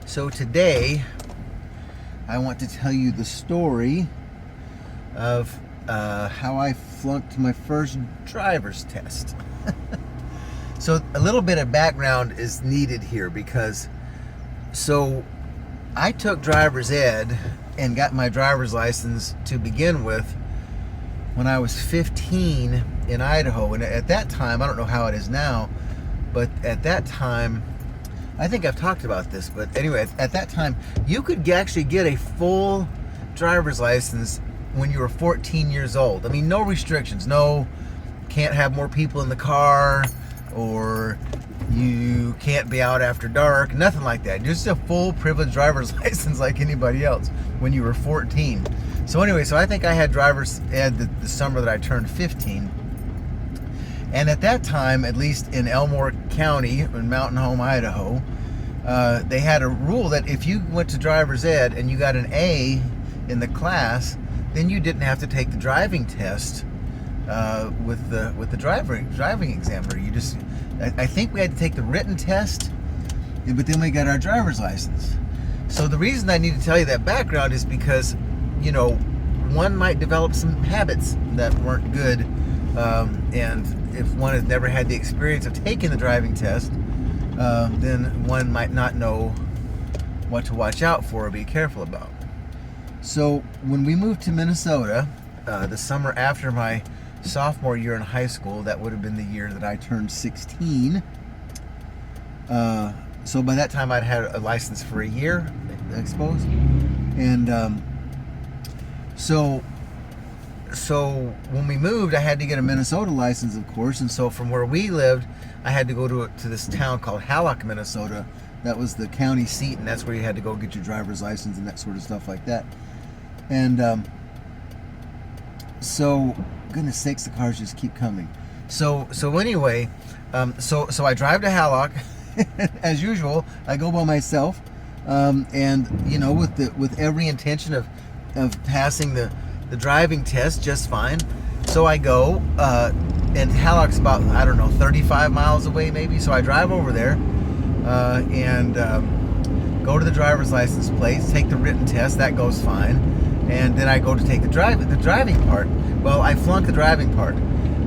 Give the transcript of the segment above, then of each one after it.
So today, I want to tell you the story of how I flunked my first driver's test. So a little bit of background is needed here because, so I took driver's ed and got my driver's license to begin with when I was 15 in Idaho. And at that time, I don't know how it is now, but at that time, I think I've talked about this, but anyway, at that time, you could actually get a full driver's license when you were 14 years old. I mean, no restrictions, no, can't have more people in the car, or you can't be out after dark, nothing like that. Just a full privileged driver's license like anybody else when you were 14. So anyway, so I think I had driver's ed the summer that I turned 15. And at that time, at least in Elmore County, in Mountain Home, Idaho, they had a rule that if you went to driver's ed and you got an A in the class, then you didn't have to take the driving test with the driving examiner. You just, I think we had to take the written test, but then we got our driver's license. So the reason I need to tell you that background is because, you know, one might develop some habits that weren't good, and if one has never had the experience of taking the driving test, then one might not know what to watch out for or be careful about. So when we moved to Minnesota, the summer after my sophomore year in high school, that would have been the year that I turned 16. So by that time I'd had a license for a year, I suppose. And so when we moved, I had to get a Minnesota license, of course, and so from where we lived, I had to go to this town called Hallock, Minnesota. That was the county seat, and that's where you had to go get your driver's license and that sort of stuff like that. And so, goodness sakes, the cars just keep coming. So anyway, so I drive to Hallock, as usual. I go by myself, and you know, with every intention of passing the driving test just fine. So I go, and Hallock's about, I don't know, 35 miles away maybe. So I drive over there and go to the driver's license place, take the written test, that goes fine. And then I go to take the driving part. Well, I flunked the driving part.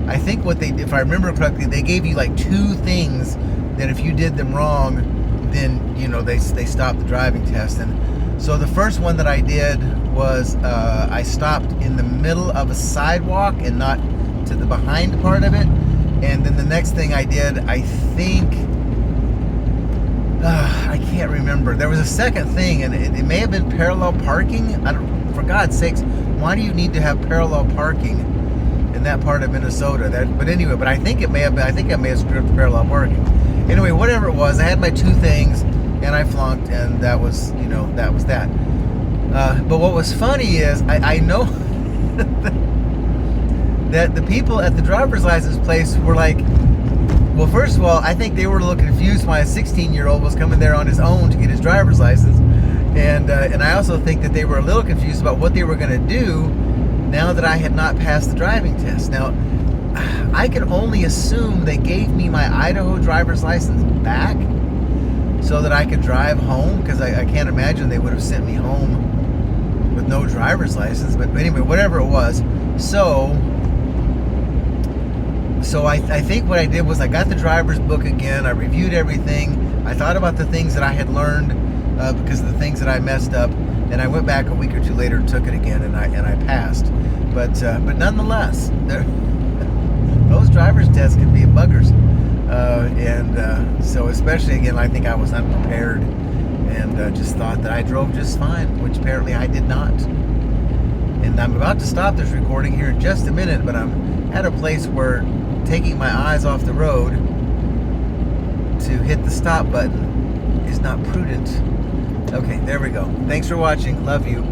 I think what they, if I remember correctly, they gave you like 2 things that if you did them wrong, then, you know, they stopped the driving test. And so the first one that I did was I stopped in the middle of a sidewalk and not to the behind part of it. And then the next thing I did, I think, I can't remember. There was a second thing, and it may have been parallel parking. I don't, for God's sakes, why do you need to have parallel parking in that part of Minnesota? But anyway, but I think it may have been, I think I may have screwed up parallel parking. Anyway, whatever it was, I had my 2 things, and I flunked, and that was, you know, that was that. But what was funny is, I know that the people at the driver's license place were like, well, first of all, I think they were a little confused why a 16-year-old was coming there on his own to get his driver's license. And I also think that they were a little confused about what they were going to do now that I had not passed the driving test. Now, I can only assume they gave me my Idaho driver's license back so that I could drive home, because I can't imagine they would have sent me home with no driver's license. But anyway, whatever it was. So I think what I did was I got the driver's book again. I reviewed everything. I thought about the things that I had learned because of the things that I messed up, and I went back a week or 2 later and took it again, and I passed. But nonetheless, those driver's tests can be buggers, and so especially again, I think I was unprepared and just thought that I drove just fine, which apparently I did not. And I'm about to stop this recording here in just a minute, but I'm at a place where taking my eyes off the road to hit the stop button is not prudent. Okay, there we go. Thanks for watching. Love you.